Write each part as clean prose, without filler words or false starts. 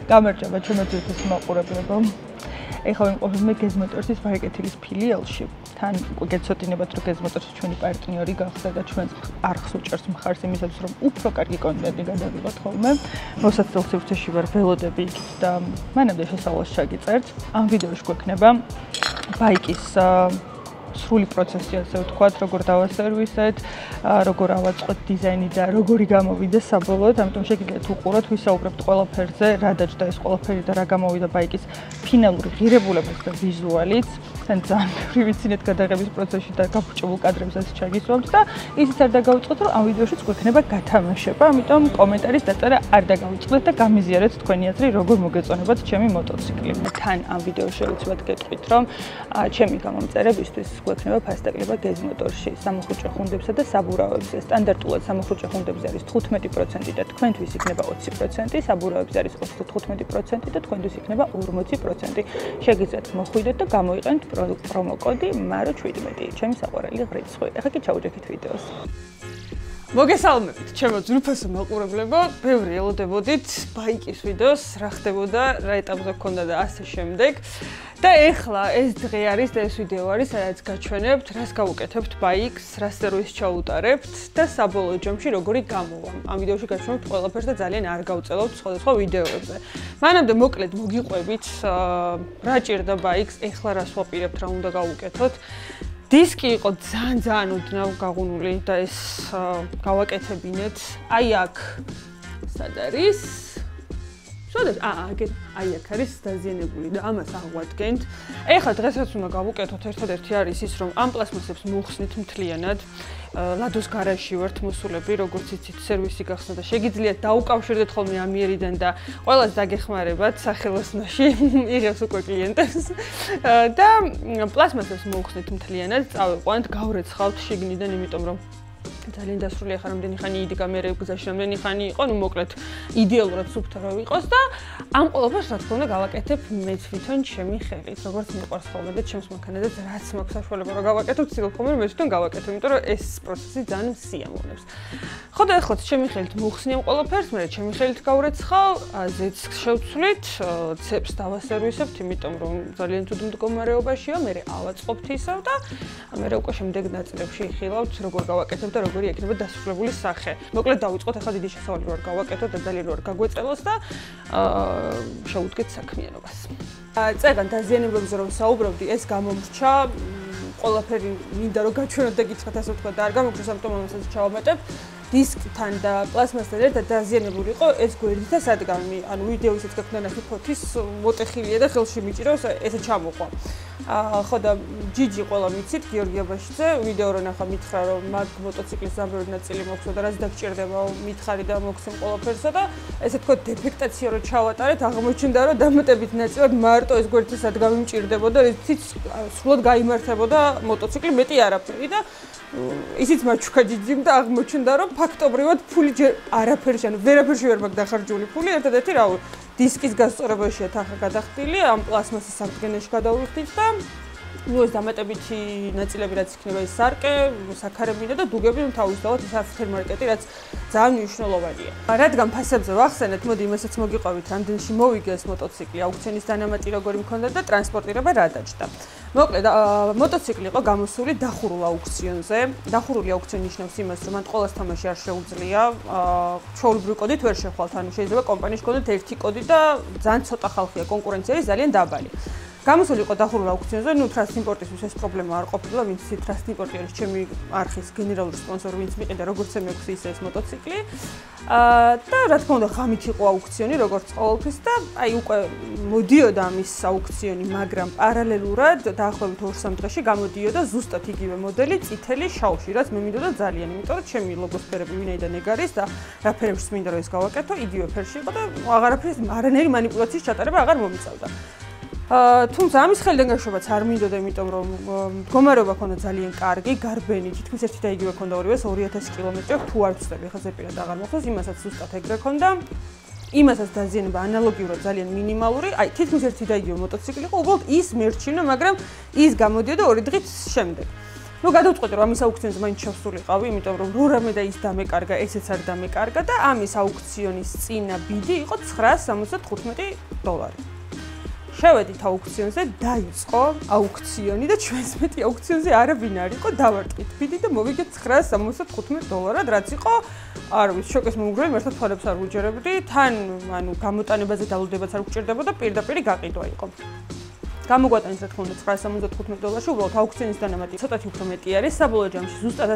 გამარჯობა ჩემო ძვირფას მაყურებლებო. ეხლა ვიმყოფებ მე გეზმოტორსის ვაიკეთილის ფილიალში. თან უკვე გეცოდინებათ, რომ გეზმოტორსი ჩვენი პარტნიორი გახდა და ჩვენს არხს უჭერს მხარს იმისათვის, რომ უფრო კარგი კონტენტი გადავიღოთ ხოლმე. მოსაცდელ სივრცეში ვარ, ველოდები იქით და მანამდე შესავალს ჩაგიწერთ. ამ ვიდეოში გვექნება ბაიკის სრული პროცესი, ასე ვთქვათ, როგორ დავასერვისეთ, როგორ ავაწყოთ დიზაინი და როგორი გამოვიდა საბოლოოდ, ამიტომ შეგიძლიათ უყუროთ, ვისაუბრებთ ყველაფერზე, რა დაჯდა ეს ყველაფერი და რა გამოვიდა ბაიკის ფინალური ღირებულების და ვიზუალიც. თან ძალიან ბევრი ვიცინეთ გადაღების პროცესში და გაფუჭებულ კადრებსაც ჩაგისვამთ და ისიც არ დაგავიწყოთ, რომ ამ ვიდეოშიც გვექნება გათამაშება, ამიტომ კომენტარის დაწერა არ დაგავიწყდეთ და გამიზიარეთ თქვენი აზრი, როგორ მოგეწონებათ ჩემი მოტოციკლი. თან ამ ვიდეოში უცბად გეტყვით, რომ ჩემი გამომწერებისთვის გვექნება ფასტაკლება გეზმოტორში, სამოხუჭე ხუნდებსა და საბურავებზე. სტანდარტულად სამოხუჭე ხუნდებზე არის 15% და თქვენთვის იქნება 20%, საბურავებზე არის 35% და თქვენთვის იქნება 40%. შეგიძლიათ მოხვიდეთ და გამოიყენოთ პრომოკოდი MARO17, ჩემი საყვარელი რიცხვი. ეხლა კი ჩაუჯექით ვიდეოს. მოგესალმებით, ჩემო ძვირფასო მაყურებლებო, ბევრი ელოდებოდით ბაიკის ვიდეოს, რა ხდებოდა, რა ეტაპზე გქონდა და ასე შემდეგ. და ეხლა ეს დღე არის და ეს ვიდეო არის, სადაც გაჩვენებთ, რას გავუკეთებთ ბაიკს, რა სერვისს ჩაუტარებთ და საბოლოო ჯამში როგორი გამოვა. ამ ვიდეოში გაჩვენებთ ყველაფერს და ძალიან არ გავწელავთ სხვადასხვა ვიდეოებზე. მანამდე მოკლედ მოგიყვებით, რა ჭირდა ბაიკს, ეხლა რას ვაპირებთ, რა უნდა გავუკეთოთ. დისკი იყო ძალიან ოდნავ გაღუნული და ეს გავაკეთებინეთ. აი აქ სად არის? აი აქ არის დაზიანებული და ამას აღვადგენთ. ეხლა დღესაც უნდა გავუკეთოთ ერთადერთი არის ის, რომ ამ პლასმასებს მოხსნით მთლიანად. ლადოს გარაჟში ვართ მოსულები, როგორც იცით, სერვისი გახსნა და შეგიძლიათ დაუკავშირდეთ ხოლმე ამიერიდან და ყველას დაგეხმარებათ სახელოსნოში, იღებს უკვე კლიენტებს. და პლასმასებს მოხსნით მთლიანად, წავიყვანთ, გავრეცხავთ შიგნიდან, იმიტომ რომ ძალიან დასრული ახლა რამდენი ხანი იდგა მე გზაში რამდენი ხანი იყო, ნუ მოკლედ იდეალურად სუფთა რა ვიყოს და ამ ყველაფერს რა თქმა უნდა გავაკეთებ მე თვითონ ჩემი ხელით, როგორც მიყვარს ხოლმე და ჩემს მანქანაზე რაც მაქვს საშუალება რომ გავაკეთო, ვცდილობ ხოლმე მე თვითონ გავაკეთო, იმიტომ რომ ეს პროცესი ძალიან სიამოვნებს. ხო და ეხლა ჩემი ხელით მოხსნი ამ ყველაფერს, მე ჩემი ხელით გავრეცხავ, ზეც შევცვლით, ცეპს დავასერვისებთ, იმიტომ რომ ძალიან თუდ მდგომარეობაშია, მე ავაწყობთ ისევ და მე უკვე შემდეგ ნაწილებში იხილავთ, როგორ გავაკეთებ და როგორი ექნება დასრულებული სახე. მოკლედ დავიწყოთ, ახლა დიდი შესავალი ვარ გავაკეთოთ და ძალიან ვარ გაგვეწელოს და შევუდგეთ საქმიანობას. წეგან დაზიანებებზე რომ საუბრობდი, ეს გამომრჩა, ყველაფერი მინდა რომ გაჩვენოთ და გითხრათ, ასე ვთქვა და არ გამოგრჩას, ამიტომ ამასაც ჩავამატებ. დისკთან და პლასმასთან ერთად დაზიანებული იყო ეს გვერდი და სადგამი. ანუ ვიდეოისაც გაქვთ ნახე ფოთის მოტეხილია და ხელში მიჭირავს, ესე ჩამოყვა. ხო და ჯიჯი ყველა მიცით, გიორგი აბაშიძე, ვიდეო რო ნახა მითხრა რომ მაგ მოტოციკლის ზამბერული ნაწილი მოხსო და რაც დაგჭირდება, მითხარი და მოგცემ ყველაფერსა და ესე თქო დეფექტაცია რო ჩავატარეთ, აღმოჩნდა რომ დამატებით ნაწილად მარტო ეს გვერდის სადგამი მჭირდებოდა, ისიც სრულად გაიმართებოდა მოტოციკლი, მეტი არაფერი და ისიც მაჩუქა ჯიჯიმ და აღმოჩნდა რომ ფაქტობრივად ფული არაფერში, ანუ ვერაფერში ვერ მაქვს დახარჯული ფული, ერთადერთი რა დისკის გასწორებაშია თანხა გადახდილი, ამ პლასმასის საფრთხენეში გადავიხდით და ნუ ეს დამატებითი ნაწილები რაც იქნება ის სარკე, საქარებინა და დუგები თავისთავად ეს აფთერმარკეტი რაც ძალიან მნიშვნელოვანია. რადგან ფასებზე ვახსენეთ, მოდი იმასაც მოგიყვებით, რამდენში მოვიგე ეს მოტოციკლი, აუქციონის დანამატი როგორი მქონდა და ტრანსპორტირება რა დაჯდა. მოკლედ, მოტოციკლი იყო გამოსული დახურულ აუქციონზე. დახურული აუქციონი ნიშნავს იმას, რომ მან ყოველს თამაში არ შეუძლია, ჩვეულებრივი კოდით ვერ შეხვალთ, ანუ შეიძლება კომპანიაში გქონდეთ ერთი კოდი და ძალიან ცოტა ხალხია, კონკურენცია არის ძალიან დაბალი. გამოსული იყო დახურულ აუქციონზე, ნუ ტრანსიმპორტისთვის ეს პრობლემა არ ყოფილა, ვინც ტრანსიმპორტი არის ჩემი არხის გენერალური სპონსორი, ვინც მიყიდა როგორც მექვსე ისე ეს მოტოციკლი. და რა თქმა უნდა, ღამით იყო აუქციონი, როგორც ყოველთვის და აი უკვე მოდიოდა ამის აუქციონი, მაგრამ პარალელურად დაახლოებით 2-3 დღეში გამოდიოდა ზუსტად იგივე მოდელი, წითელი შავში, რაც მე მინდოდა ძალიან, იმიტომ რომ ჩემი ლოგოსფერები ვინაიდან ეგ არის და რა ფერებში მინდა რომ ეს გავაკეთო, იგივე ფერში იყო და აღარაფრის არანაირი манипуляციის ჩატარება აღარ მომიწევდა. თუმცა ამის ხელიდან გაშვებაც არ მინდოდა, იმიტომ რომ მდგომარეობა ქონდა ძალიან კარგი, გარბენი, თითქმის ერთი და იგივე ქონდა ორივეს 2000 კილომეტრი, თუ არ ვცდები, ხა ზეპირად აღარ მოხდეს, იმასაც ზუსტად ეგრე ქონდა. იმასაც დაზიანება ანალოგიურად ძალიან მინიმალური, აი თითქმის ერთი და იგივე მოტოციკლი იყო, უბრალოდ ის მერჩინა, მაგრამ ის გამოდიოდა 2 დღის შემდეგ. ნუ გადავწყვეტე რომ ამის აუქციონზე მაინც შევსულიყავი, იმიტომ რომ რამე და ის დამეკარგა, ესეც არ დამეკარგა და ამის აუქციონის წინა ბიდი იყო $975. შევედით აუქციონზე, დაიწყო აუქციონი და ჩვენს მეტი აუქციონზე არავინ არ იყო, დავარტყით ბიდი და მოვიგეთ $975, რაც იყო, არ ვიცი, შოკის მომგვრელი, მართლა თვალებს არ ვუჯერებდი, თან, ანუ გამოტანებაზე დავლდებაც არ გვჭირდებოდა, პირდაპირ გაყიდვა იყო. გამოგვატანეს რა თქმა უნდა $975, უბრალოდ აუქციონის დანამატი ცოტათი უფრო მეტი არის, საბოლოო ჯამში ზუსტად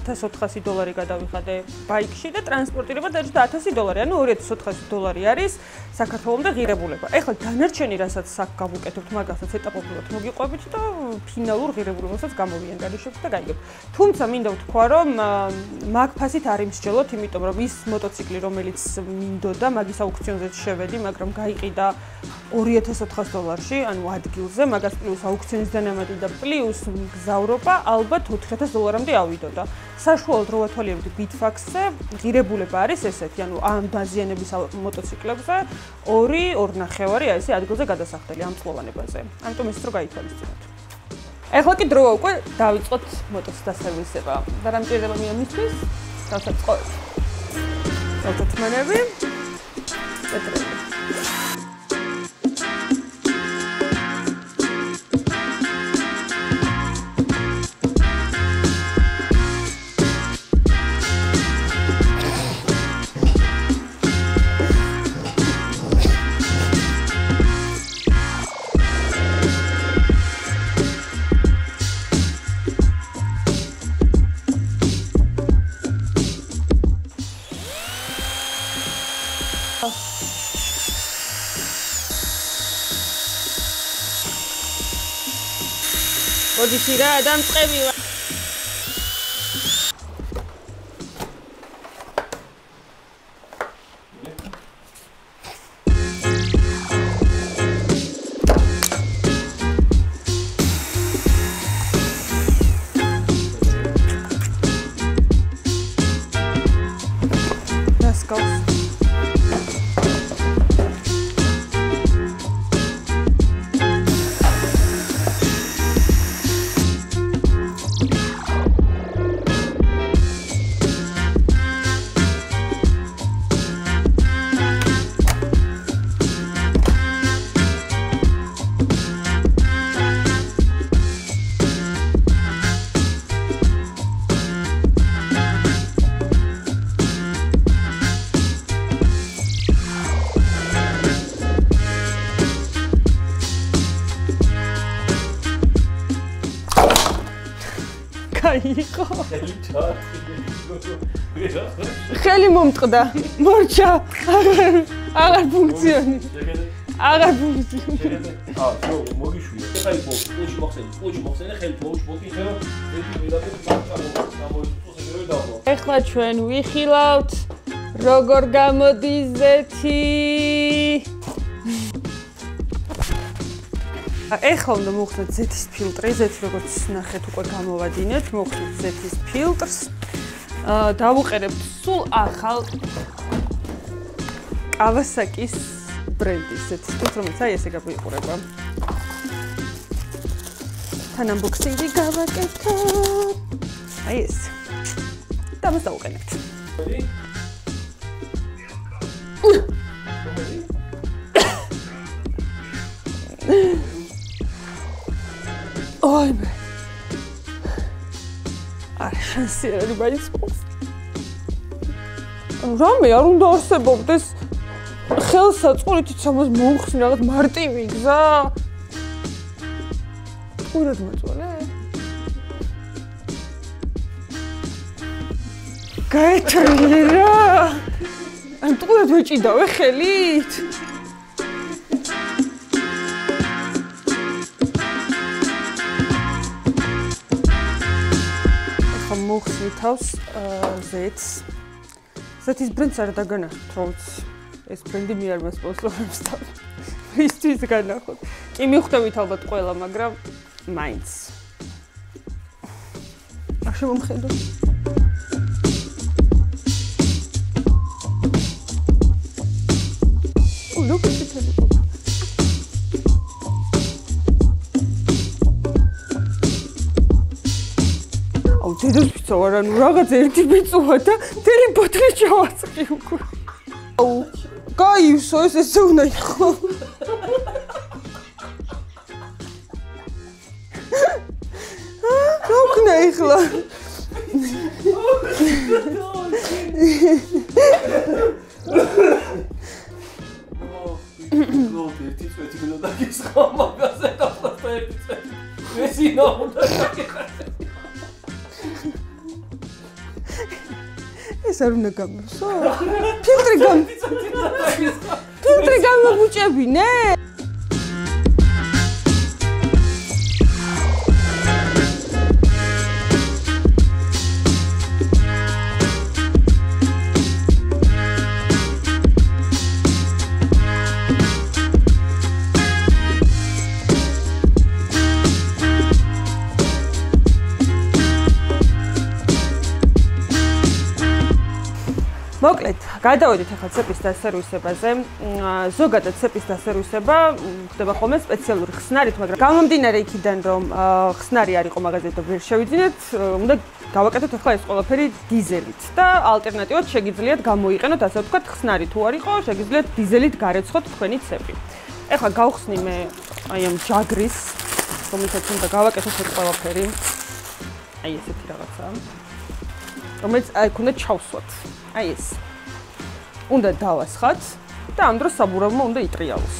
$1400 გადავიხადე ბაიკში და ტრანსპორტირება დაიჭირა $1000, ანუ $2400 არის საქართველოს ღირებულება. ეხლა დანარჩენი რასაც აქ გავუკეთებთ, მაგასაც ეტაპობრივად მოგიყვებით და ფინალურ ღირებულებასაც გამოვიანგანიშებთ და გაიგებთ. თუმცა მინდა ვთქვა, რომ მაგ ფასით არ იმსჯელოთ, იმიტომ რომ ის მოტოციკლი, რომელიც მინდოდა, მაგის აუქციონზეც შევედი, მაგრამ გაიყიდა $2400-ში, ანუ ადგილზე, მაგას პლუს აუქციონის დანამატი და პლუს მგზავრობა ალბათ $4000-მდე ავიდოდა. საშუალოდ რო ვათვალიერებთ Bitfax-ზე, ღირებულება არის ესეთი, ანუ ამ დაზიანების მოტოციკლებზე 2.5 აი ესე ადგილზე გადასახდელი ამ წლოვანებაზე. ამიტომ ის რო გაითვალისწინოთ. ეხლა კი დროა უკვე დავიწყოთ მოტოს დასერვისება. და რა მჭირდება მე ამისთვის? დასაწყობად. ავტომატები. პეტროლი. Odisi რა დამწყები ვარ. Let's go. იყო. ხელი მომწყდა. მორჩა. აღარ ფუნქციონი. აღარ ფუნქციონი. მოგიშვია. ეხლა იყო, პულში მოხსენე, ხელი მოუშვი, ხეო, ერთი მიდაფეთ გამოიწვოს ეგრევე დავო. ეხლა ჩვენ ვიხილავთ როგორ გამოდის ზეთი. ეხლა უნდა მოვხსნათ ზეთის ფილტრი, ზეთი როგორც ნახეთ უკვე გამოვადინეთ, მოვხსნათ ზეთის ფილტრს. დავუყერებთ სულ ახალ Kawasaki-ის ბრენდის ზეთის ფილტრს, რომელიც აი ესე გაგვიყურება. თან unboxing-ი გავაკეთოთ. აი ეს. და მას დავუყენებთ. Ой, бля. შანსი არ არის მაინც. რამე არ უნდა არსებობდეს ხელსაწყურითიც ამას მომხსნი რაღაც მარტივი გზა. ყურად მოწოლე. გაეთრიე რა. ან ყურად ვეჭიდავე ხელით. მოვხსნით თავს ზეთს. ზეთის ბრენდს არ დაგანახეთ, როგორც ეს ბრენდი მე არ მასპონსორებს და ისთვის განახოთ. კი მივხვდებით ალბათ ყველა, მაგრამ მაინც. არ შემომხედო. როგორ შეიძლება? დედას ბიცა ვარ, ანუ რაღაც ერთი ბიცოა და მთელი ბოთლი ჩავაწყი უკვე. აუ, გაივსო, ესე უნდა იყო. რა ვქნა ეხლა? ეს არ უნდა გამოსო? ფილტრი გამოგუჭებინე? მოკლედ, გადავედით ახლა ცეპის დასერვისებაზე. ზოგადად ცეპის დასერვისება ხდება ხოლმე სპეციალური ხსნარით, მაგრამ გამომდინარე იქიდან, რომ ხსნარი არ იყო მაღაზიაზე და ვერ შევიძინეთ, უნდა გავაკეთოთ ახლა ეს ყველაფერი დიზელით და ალტერნატივად შეგიძლიათ გამოიყენოთ, ასე ვთქვათ, ხსნარი თუ არ იყო, შეგიძლიათ დიზელით გარეცხოთ თქვენი ცეპი. ახლა გავხსნი მე აი ამ ჯაგრის, რომელსაც უნდა გავაკეთოთ ეს ყველაფერი. აი ესეთი რაღაცაა. რომელიც აი უნდა ჩავსვათ. აი ეს. უნდა დავასხათ და ამ დროს საბურავმა უნდა იტრიალოს.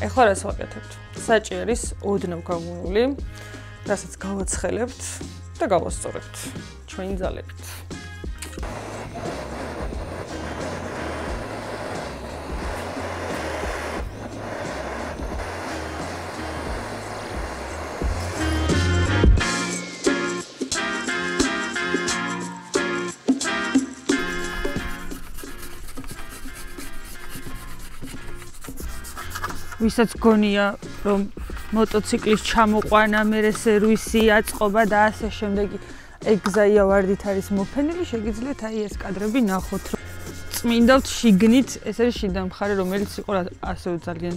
ახლა რას ვაკეთებთ? საჭი არის ოდნავ გამუნული, რასაც გავაცხელებთ და გავასწორებთ ჩვენი ძალებით. ვისაც გონია რომ მოტოციკლის ჩამოყვანა, მერე სერვისი, აწყობა და ასე შემდეგ ეგზაია ვარდით არის მოფენილი, შეგიძლიათ აი ეს კადრები ნახოთ. წმინდავთ შიგნით, ეს არის შიდა მხარე, რომელიც იყო ასევე ძალიან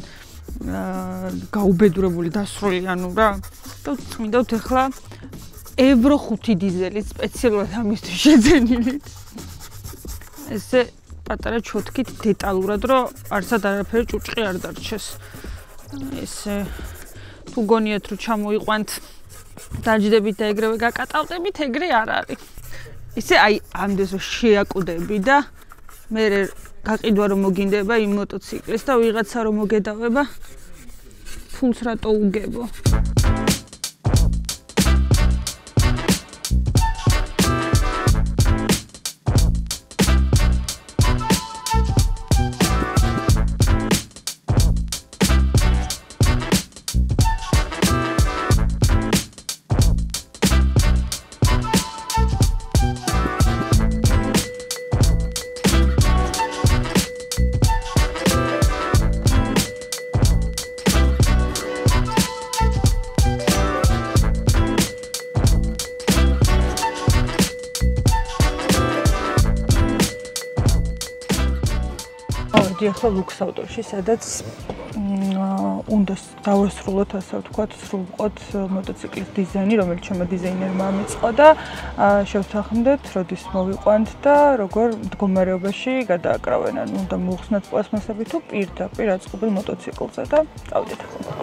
გაუბედურებული, დასრული, ანუ რა. და წმინდავთ ახლა ევრო 5 დიზელი სპეციალურად ამისთვის შეძენილი. ესე პატარა ჩოთკით დეტალურად, რომ არსად არაფერი ჭუჭყი არ დარჩეს. ესე თუ გონიათ რომ ჩამოიყვანთ დაჯდებით და ეგრევე გაკატავდებით, ეგრე არ არის. ისე აი ამდენს შეაკუდები და მე გაყიდვა რომ მოგინდება იმ მოტოციკლის და ვიღაცა რომ მოგედავება ფულს რატო უგებო. ახლა ლუქს ავტოში, სადაც უნდა დავასრულოთ, ასე ვთქვათ, სრულყოთ მოტოციკლის დიზაინი, რომელიც ჩემო დიზაინერმა ამიწყო და შევთანხმდეთ, როდის მოვიყვანთ და როგორ მდგომარეობაში გადააკრავენ, ანუ უნდა მოხსნათ პლასმასები თუ პირდაპირ აწყობილ მოტოციკლზე და წავიდეთ ახლა.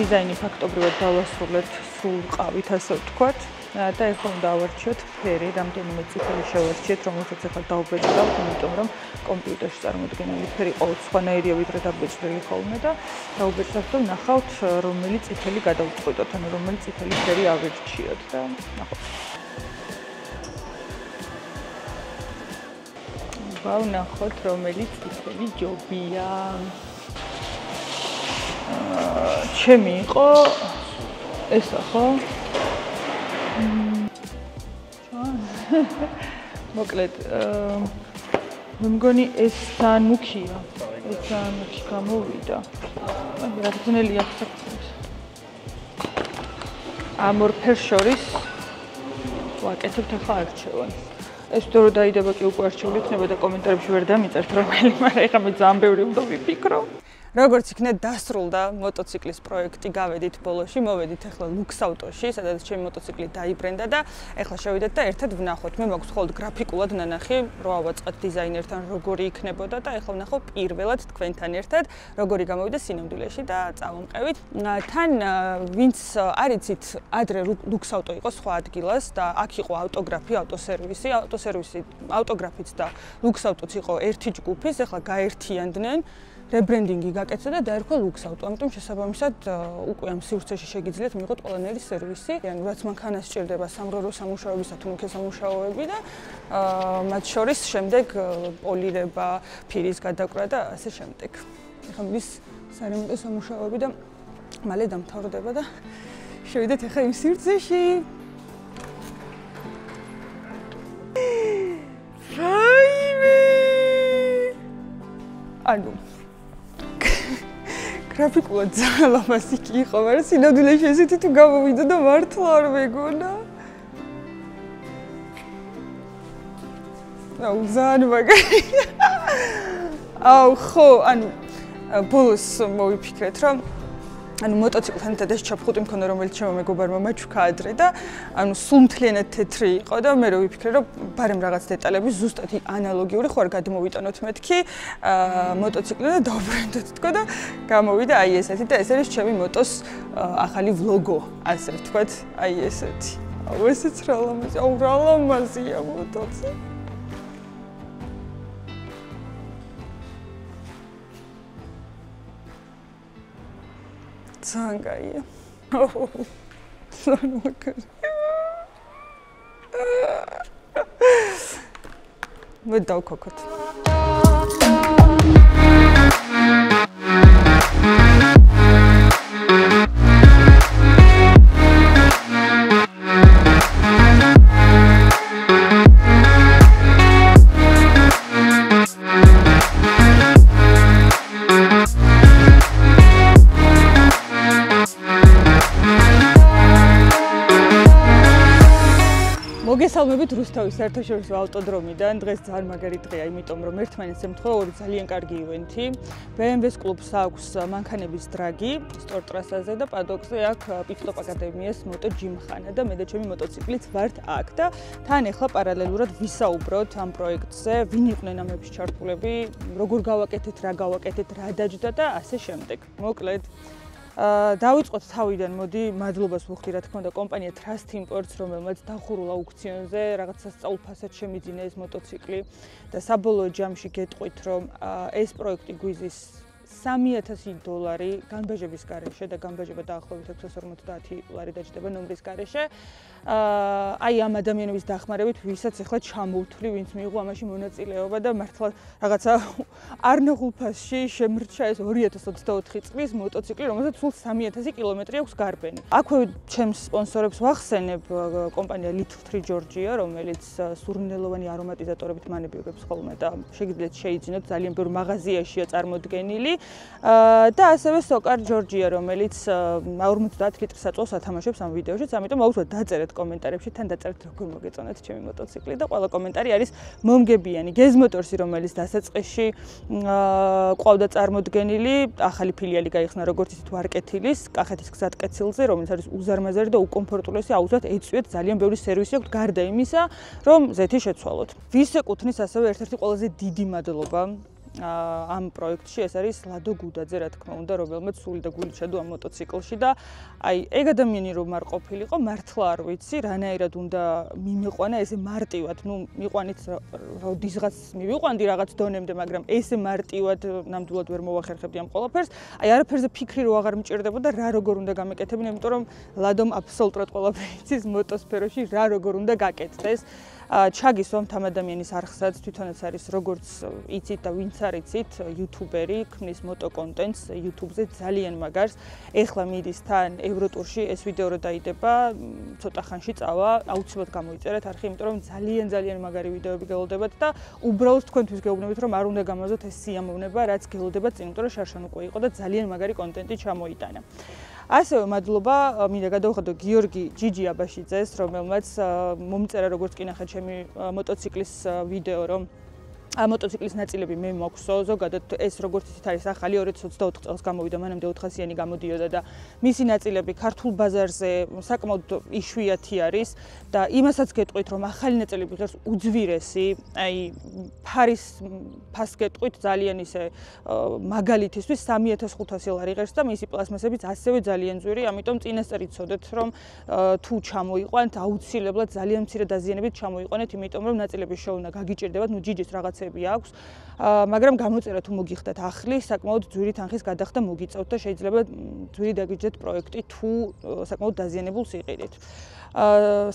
დიზაინი ფაქტობრივად დავასრულეთ სრულყავით, ასე ვთქვათ. და ეხლა უნდა ავარჩიოთ ფერი, რამდენიმე წითელი შევარჩიეთ, რომელსაც ახლა დავბეჭდავთ, იმიტომ რომ კომპიუტერში წარმოდგენილი ფერი ყოველ სხვანაირია, ვიდრე დაბეჭდილი ხოლმე და დავბეჭდავთ და ნახავთ, რომელი წითელი გადავწყვიტოთ, ანუ რომელი წითელი ფერი ავირჩიოთ და ნახავთ. ვნახოთ, რომელი წითელი ჯობია. ჩემი იყო ესა ხო? მოკლედ მე მგონი ეს თან მუქია. ეს თან მუქი გამოვიდა. რა თქონელია საქმეს. ამ ორ ფერს შორის ვაკეთებთ ახლა არჩევანს. ეს თუ რომ დაიდება კი უკვე არჩეული იქნება და კომენტარებში ვერ დამიწერთ რომელი, მაგრამ ეხლა მე ძალიან ბევრი უნდა ვიფიქრო. როგორც იქნებ დასრულდა მოტოციკლის პროექტი, გავედით ბოლოში, მოვედით ახლა ლუქს ავტოში, სადაც ჩემი მოტოციკლი დაიბრენდა და ახლა შევიდეთ და ერთად ვნახოთ. მე მაქვს მხოლოდ გრაფიკულად ნანახი, რო ავაწყოთ დიზაინერთან როგორი იქნებოდა და ახლა ვნახო პირველად თქვენთან ერთად, როგორი გამოვიდა სინამდვილეში და წავამყევით. თან ვინც არ იცით, ადრე ლუქს ავტო იყო სხვა ადგილას და აქ იყო ავტოგრაფი, ავტოსერვისი, ავტოგრაფიც და ლუქს ავტოც იყო ერთი ჯგუფის, ახლა გაერთიანდნენ. რებრენდინგი გაკეთდა და დაერქვა ლუქს ავტო. ამიტომ შესაბამისად უკვე ამ სივრცეში შეგიძლიათ მიიღოთ ყველანაირი სერვისი. ანუ რაც მანქანას სჭირდება სამღერო სამუშაოებისა თუ მუქი სამუშაოები და მათ შორის შემდეგ პოლირება, ფირის გადაკვრა და ასე შემდეგ. ეხლა მის სარემონტო სამუშაოები და მალე დამთავრდება და შევიდეთ ეხლა იმ სივრცეში. ანუ გრაფიკულად ძალიან ლამაზი იყო, მაგრამ სინამდვილეში ესეთი თუ გამოვიდა და მართლა არ მეგონა. აუ ძალიან მაგარია. აუ ხო, ანუ ბოლოს მოვიფიქრეთ, რომ ანუ მოტოციკლთან ერთად ეს ჩაფხუტი მქონდა, რომელიც ჩემო მეგობარმა მაჩვქა ადრე და ანუ სულ მთლიანად თეთრი იყო და მე რო ვიფიქრე, რომ ბარემ რაღაც დეტალები ზუსტად ანალოგიური ხო არ გადმოვიტანოთ მეთქი მოტოციკლი და დავბრუნდეთ თქო და გამოვიდა აი ესეთი და ეს არის ჩემი მოტოს ახალი ვლოგო, ასე ვთქვათ, აი ესეთი. აუ ესეც რა ლამაზია, აუ რა ლამაზია მოტოციკლი. ძალიან კაია. ძალიან მაგარია. მე დავქოქოთ. მოგესალმებით რუსთავის საერთაშორისო ავტოდრომიდან. დღეს ძალიან მაგარი დღეა, იმიტომ რომ ერთმანეთს ემთხვევა ორი ძალიან კარგი ივენთი. BMW-ს კლუბს აქვს მანქანების დრაგი სტორ ტრასაზე და პადოქზე აქ პიტსტოპ აკადემიას მოტო ჯიმხანა და მე და ჩემი მოტოციკლიც ვართ აქ და თან ახლა პარალელურად ვისაუბროთ ამ პროექტზე, ვინ იყვნენ ამებში ჩართულები, როგორ გავაკეთეთ, რა გავაკეთეთ, რა დაჯდა და ასე შემდეგ. მოკლედ დავიწყოთ თავიდან, მოდი მადლობას ვუხდი რა თქმა უნდა კომპანია Trust Imports, რომელმაც დახურულა აუქციონზე, რაღაც სასწაულფასად შემიძინა ეს მოტოციკლი და საბოლოო ჯამში გეტყვით, რომ ეს პროექტი გვიზის $3000 განბაჟების გარეშე და განბაჟება დაახლოებით $650 დაჯდება ნომრის გარეშე. აი ამ ადამიანების დახმარებით, ვისაც ახლა ჩამოვთვლი, ვინც მიიღო ამაში მონაწილეობა და მართლა რაღაცა არნაღულფასში შემრჩა ეს 2024 წლის მოტოციკლი, რომელსაც სულ 3000 კილომეტრი აქვს გარბენი. აქვე ჩემს სპონსორებს ვახსენებ კომპანია Little Tree Georgia, რომელიც სურნელოვანი არომატიზატორებით მანებიურებს ხოლმე და შეგიძლიათ შეიძინოთ, ძალიან ბევრ მაღაზიაშია წარმოდგენილი. და ასევე Sokar Georgia, რომელიც 50 ლიტრის აწვავს ათამაშებს ამ ვიდეოშიც, ამიტომ აუცილებლად დაწერეთ კომენტარებში, თან დაწერეთ როგორ მოგეწონათ ჩემი მოტოციკლი და ყველა კომენტარი არის მომგებიანი. Gez Motors-ი, რომელიც დასაწყისში ყავდა წარმოდგენილი, ახალი ფილიალი გაიხსნა როგორც ისეთ ვარკეთილის, კახეთის გზატკეცილზე, რომელიც არის უზარმაზარი და უკომფორტულესი, აუცილებლად ეწვიეთ ძალიან ბევრი სერვისი აქვს გარდა იმისა, რომ ზეთი შეცვალოთ. ვის ეკუთვნის ასევე ერთ-ერთი ყველაზე დიდი მადლობა ამ პროექტში ეს არის ლადო გუდაძე, რა თქმა უნდა, რომელმაც სული და გული ჩადო ამ მოტოციკლში და აი ეგ ადამიანი რომ არ ყოფილიყო, მართლა არ ვიცი, რანაირად უნდა მიმიყვანა ესე მარტივად, ნუ მიყვანით როდისღაც მივიყვანდი რაღაც დონემდე, მაგრამ ესე მარტივად ნამდვილად ვერ მოვახერხებდი ამ ყველაფერს. აი არაფერზე ფიქრი რო აღარ მჭირდებოდა, რა როგორ უნდა გამეკეთებინა, იმიტომ რომ ლადომ აბსოლუტურად ყველაფერი იცის მოტოსფეროში, რა როგორ უნდა გაკეთდეს. ჩაგისვამთ ამ ადამიანის არხსაც, თვითონაც არის როგორც იცით და ვინც არ იცით, იუთუბერი, ქმნის მოტოკონტენტს YouTube-ზე ძალიან მაგარს. ეხლა მიდის თან ევროტურში, ეს ვიდეო რო დაიდება, ცოტა ხანში წავა, აუცილებლად გამოიწერეთ არხი, იმიტომ რომ ძალიან მაგარი ვიდეოები გელოდებათ და უბრალოდ თქვენთვის გეუბნებით, რომ არ უნდა გამაზოთ ეს სიამოვნება, რაც გელოდებათ წინ, იმიტომ რომ შარშან უკვე იყო და ძალიან მაგარი კონტენტი ჩამოიტანა. ასევე მადლობა, მინდა გადავხადო გიორგი ჯიჯი აბაშიძეს, რომელმაც მომწერა როგორც კი ნახეთ ჩემი მოტოციკლის ვიდეო, რომ მოტოციკლის ნაწილები მე მაქვსო, ზოგადად ეს როგორც ისეთ არის ახალი 2024 წელს გამოვიდა, მანამდე 400-იანი გამოდიოდა და მისი ნაწილები ქართულ ბაზარზე საკმაოდ იშვიათი არის და იმასაც გეტყვით, რომ ახალი ნაწილები ღირს უძვირესი, აი ფას გეტყვით ძალიან ისე მაგალითისთვის 3500 ლარი ღირს და მისი პლასმასებიც ასევე ძალიან ძვირი, ამიტომ წინასწარ იცოდეთ, რომ თუ ჩამოიყვანთ, აუცილებლად ძალიან მცირე დაზიანებით ჩამოიყვანეთ, იმიტომ რომ ნაწილების შოვნა გაგიჭირდებათ, ნუ ჯიჯის რაღაც აქვს, მაგრამ გამოწერა თუ მოგიხდათ ახალი, საკმაოდ ძვირი თანხის გადახდა მოგიწევთ და შეიძლება ძვირი დაგიჯდეთ პროექტი თუ საკმაოდ დაზიანებულს იყიდით.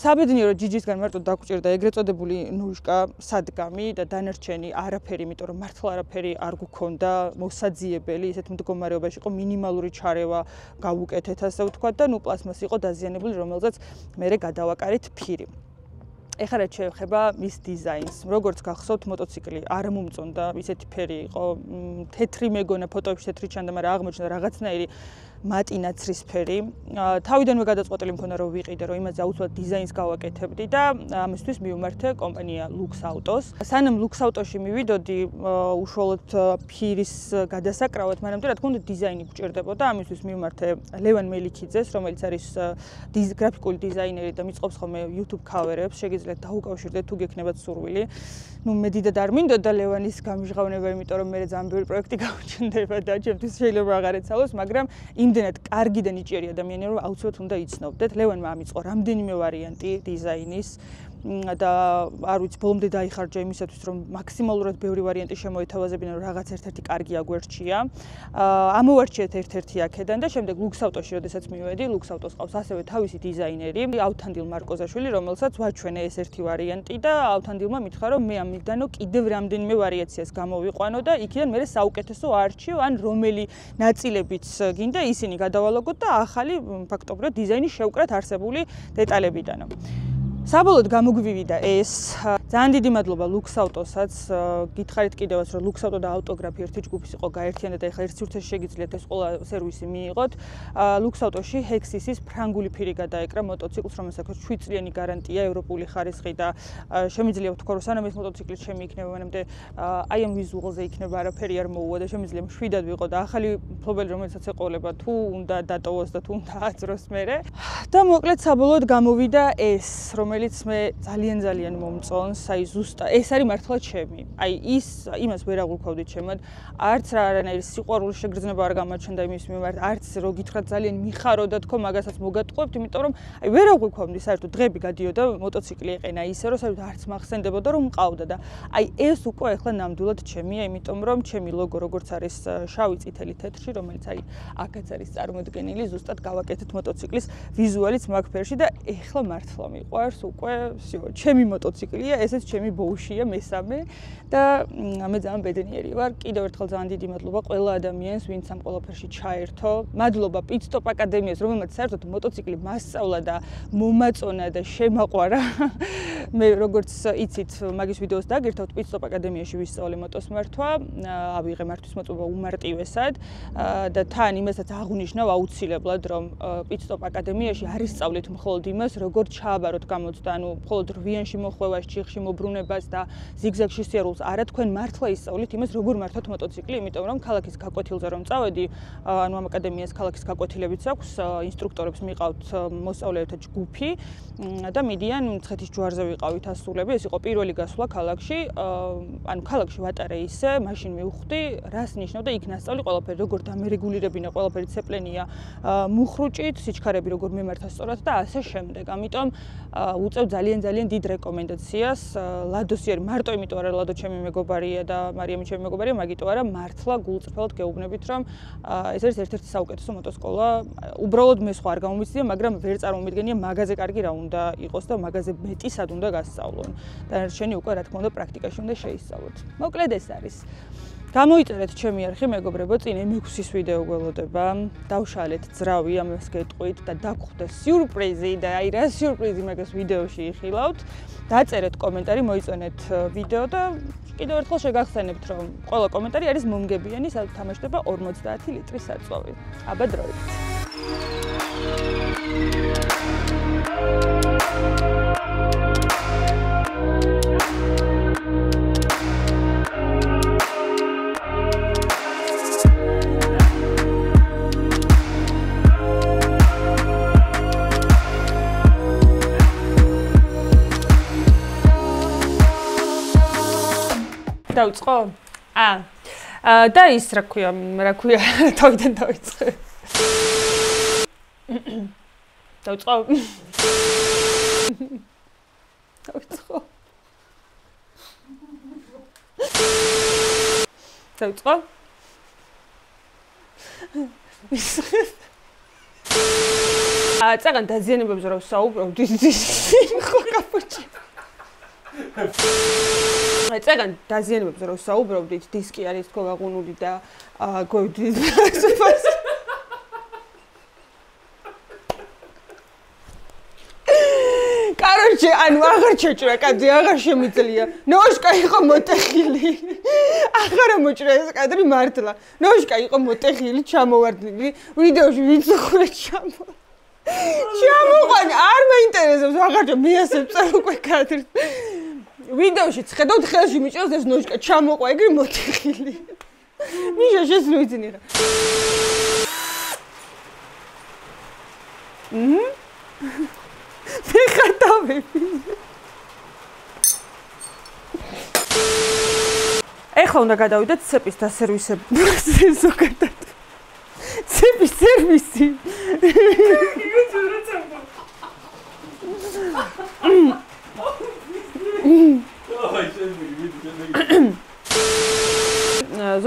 საბედნიერო ჯიჯისგან მარტო დაგვჭირდა ეგრეთ წოდებული ნუშკა სადგამი და დანარჩენი არაფერი, იმიტომ რომ მართლა არაფერი არ გქონდა მოსაძიებელი, ისეთ მდგომარეობაში იყო მინიმალური ჩარევა გავუკეთეთ, ასე ვთქვათ და ნუ პლასმასი იყო დაზიანებული, რომელზეც მერე გადავაკარით ფირი. ეხლა რაც შეეხება მის დიზაინს, როგორც გახსოვთ, მოტოციკლი არ მომწონდა, ისეთი ფერი იყო, თეთრი მეგონა ფოტოებში თეთრი ჩანდა, მაგრამ აღმოჩნდა რაღაცნაირი მატი ნაცრისფერი. თავიდანვე გადაწყვეტილი მქონდა რომ ვიყიდე, რომ იმაზე აუცილებლად დიზაინს გავაკეთებდი და ამისთვის მივმართე კომპანია Lux Autos. სანამ Lux Autos-ში მივიდოდი, უშუალოდ ფირის გადასაკრავად, მანამდე რა თქმა უნდა დიზაინი გვჭირდებოდა. ამისთვის მივმართე ლევან მელიქიძეს, რომელიც არის გრაფიკული დიზაინერი და მიწყობს ხოლმე YouTube cover-ებს, შეგიძლიათ დაუკავშირდეთ თუ გექნებათ სურვილი. ნუ მე დიდად არ მინდოდა ლევანის გამჟღავნება, იმიტომ რომ მე ძალიან ბევრი პროექტი გავჩნდება და ჩემთვის შეიძლება აღარ ეცალოს, მაგრამ იმდენად კარგი და ნიჭიერი ადამიანია, რომ აუცილებლად უნდა იცნობდეთ. ლევანმა ამიწყო რამდენიმე ვარიანტი დიზაინის და არ ვიცი, ბოლომდე დაიხარჯა იმისათვის, რომ მაქსიმალურად ბევრი ვარიანტი შემოეთავაზებინა, რომ რაღაც ერთ-ერთი კარგი აგვერჩია. ამოვარჩიეთ ერთ-ერთი აქედან და შემდეგ Lux Autos-ში, როდესაც მივედი, Lux Autos ყავს ასევე თავისი დიზაინერი, ავთანდილ მარკოზაშვილი, რომელსაც ვაჩვენე ეს ერთი ვარიანტი და ავთანდილმა მითხრა, რომ მე ამიდანო კიდევ რამდენიმე ვარიაციას გამოვიყვანო და იქიდან მე საუკეთესო არჩიო, ან რომელი ნაწილებიც გინდა ისინი გადავალოგოთ და ახალი ფაქტობრივად დიზაინის შევკრათ არსებული დეტალებიდანო. საბოლოოდ გამოგვივიდა ეს. ძალიან დიდი მადლობა Lux Autos-საც. გითხარით კიდევაც, რომ Lux Auto და ავტოგრაფი ერთი ჯგუფის იყო გაერთიანდა და ეხლა ერთ სივრცეში შეგიძლიათ ეს ყველა სერვისი მიიღოთ. Lux Auto-ში Hexis-ის ფრანგული ფირი გადაეკრა მოტოციკლს, რომელსაც აქვს 7 წლიანი გარანტია, ევროპული ხარისხი და შემიძლია ვთქვა, რომ სანამ ეს მოტოციკლი ჩემი იქნება, მანამდე აი ამ ვიზუალზე იქნება არაფერი არ მოუვა და შემიძლია მშვიდად ვიყო და ახალი მფლობელი, რომელსაც ეყოლება, თუ უნდა დატოვოს და თუ უნდა აწროს მერე. და მოკლედ საბოლოოდ გამოვიდა ეს, რომელიც მე ძალიან მომწონს, აი ზუსტად ეს არის მართლა ჩემი. აი იმას ვერ აღვიქვავდით ჩემად, არც არანაირი სიყვარულის შეგრძნება არ გამოჩნდა იმის მიმართ, არც რო გითხრათ ძალიან მიხარო და თქო მაგასაც მოგატყუებთ, იმიტომ რომ აი ვერ აღვიქვავდი საერთოდ დღეები გადიოდა მოტოციკლი ეყენა ისე რომ საერთოდ არც მახსენდებოდა რომ მყავდა და აი ეს უკვე ახლა ნამდვილად ჩემია, იმიტომ რომ ჩემი ლოგო როგორც არის შავი, წითელი, თეთრი, რომელიც აი აქაც არის წარმოდგენილი, ზუსტად გავაკეთეთ მოტოციკლის ვიზუალიც მაგ ფერში და ახლა მართლა მიყვარს უკვე ჩემი მოტოციკლია, ესეც ჩემი ბოუშია მესამე და მე ძალიან ბედნიერი ვარ. კიდევ ერთხელ ძალიან დიდი მადლობა ყველა ადამიანს, ვინც ამ ყველაფერში ჩაერთო. მადლობა Pit Stop აკადემიას, რომელმაც საერთოდ მოტოციკლი მასწავლა და მომაწონა და შემაყვარა. მე როგორც იცით, მაგის ვიდეოს დაგირთავთ Pit Stop აკადემიაში ვისწავლე მოტოს მართვა, ავიღე მართვის მოწვევა უმარტივესად და თან იმასაც აღვნიშნავ აუცილებლად, რომ Pit Stop აკადემიაში არ ისწავლეთ მხოლოდ იმას, როგორ ჩააბაროთ გამოცდა, ანუ მხოლოდ რვიანში მოხვევას, ჩიხში მობრუნებას და ზიგზაგში სიარულს. არა, თქვენ მართლა ისწავლით იმას, როგორ მართოთ მოტოციკლი, იმიტომ რომ ქალაქის გაკვეთილზე რომ წავედი, ანუ ამ აკადემიას ქალაქის გაკვეთილებიც აქვს, ინსტრუქტორებს მიყავთ მოსწავლეთა ჯგუფი და მიდიან მცხეთის ჯვარზე ვიყავით ასულები, ეს იყო პირველი გასვლა ქალაქში, ანუ ქალაქში ვატარე ისე, მაშინ მივხვდი, რას ნიშნავდა იქ ნასწავლი ყველაფერი, როგორ დამერეგულირებინა ყველაფერი ცეპლენია, მუხრუჭით, სიჩქარები როგორ მემართა სწორად და ასე შემდეგ. ამიტომ უწევ ძალიან დიდ რეკომენდაციას ლადოსი არის მარტო იმიტომ არა ლადო ჩემი მეგობარია და მარიამი ჩემი მეგობარია მაგიტო არა მართლა გულწრფელად გეუბნებით რომ ეს არის ერთ-ერთი საუკეთესო მოტოსკოლა უბრალოდ მე სხვა არ გამომიცდია მაგრამ ვერ წარმომიდგენია მაგაზე კარგი რა უნდა იყოს და მაგაზე მეტისად უნდა გასწავლონ დანარჩენი უკვე რა თქმა უნდა პრაქტიკაში უნდა შეისწავლოთ მოკლედ ეს არის გამოიწერეთ ჩემი არხი მეგობრებო წინ M6-ის ვიდეო გველოდება დავშალეთ ძრავი ამას გეტყვით და დაგხვდეთ სიურპრიზი და აი რა სიურპრიზი მაგას ვიდეოში იხილავთ დაწერეთ კომენტარი მოიწონეთ ვიდეო და კიდევ ერთხელ შეგახსენებთ რომ ყველა კომენტარი არის მომგებიანი სადაც თამაშდება 50 ლიტრის საწვავი აბა დროებით დავიწყო? და ის რა ქვია, თავიდან დავიწყე. დავიწყო? დავიწყო. დავიწყო? წაგან დაზიანებებზე რა ვსაუბრობ, ხო კაპუჩი. წეგან დაზიანებებზე რომ საუბრობდით დისკი არის თქო გაღუნული და გვევდით კაროჩე ანუ აღარ ჩეჭრა კადრი აღარ შემიძლია ნოშკა იყო მოტეხილი აღარ მოჭრა ეს კადრი მართლა ნოშკა იყო მოტეხილი ჩამოვარდნილი ვიდეოში ვიცოხრე ჩამოყვანი არ მეინტერესებს აღარ მე ასე წერ უკვე კადრი ვიდეოში ხედავთ ხელში მიჭრავს ეს ნოშკა ჩამოყვა ეგრე მოტეხილი მიშა შესნუიცინი რა მე ხატავები ეხლა უნდა გადავიდეთ ცეპის დასერვისებაზე ზოგადად ცეპის სერვისი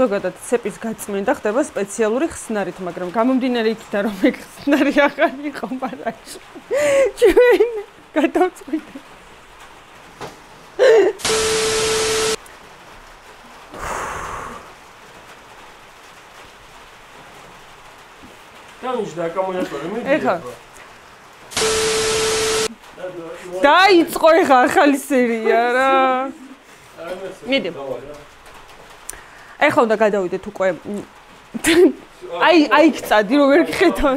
ზოგადად ცეპის გაწმენდა ხდება სპეციალური ხსნარით, მაგრამ გამომდინარე იქიდან რომ ეგ ხსნარი აღარ იყო მარაში. ჩვენ გადავწყვიტეთ. გამიჯდა კომუნიკატორი მე. ეხა დაიწყო ეხა ახალი სერია რა. მიდი. ეხლა უნდა გადავიდეთ უკვე. აი წადი რომ ვერ გხედავ.